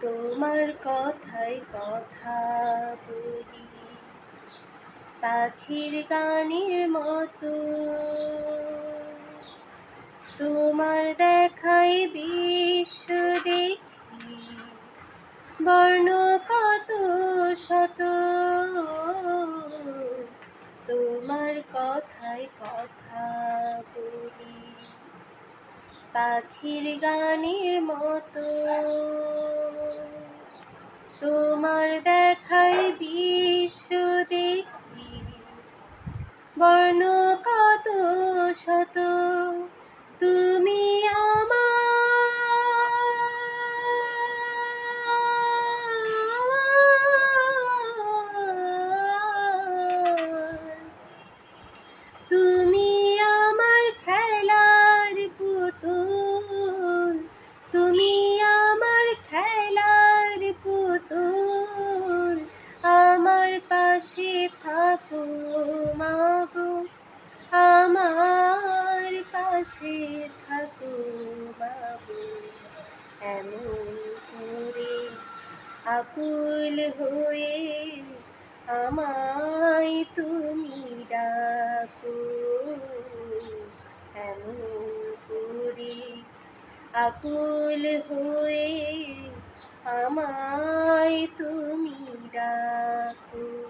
তোমার কথায় কথা বলি, পাখির গানের মতো। তোমার দেখাই বিশ্ব দেখি, বর্ণ কত শত। তোমার কথায় কথা বলি, পাখির গানের মতো। তোমার দেখাই বিশ্ব দেখি, বর্ণ কত শত। তুমি তুমি আমার খেলার পুতুল, তুমি আমার খেলার পুতুল। আমার পাশে থাকো মাগো, আমার পাশে থাকো মাগো। এমন করে আকুল হয়ে আমায় তুমি ডাকো। এমন করে আকুল হয়ে আমায় তুমি ডাকো।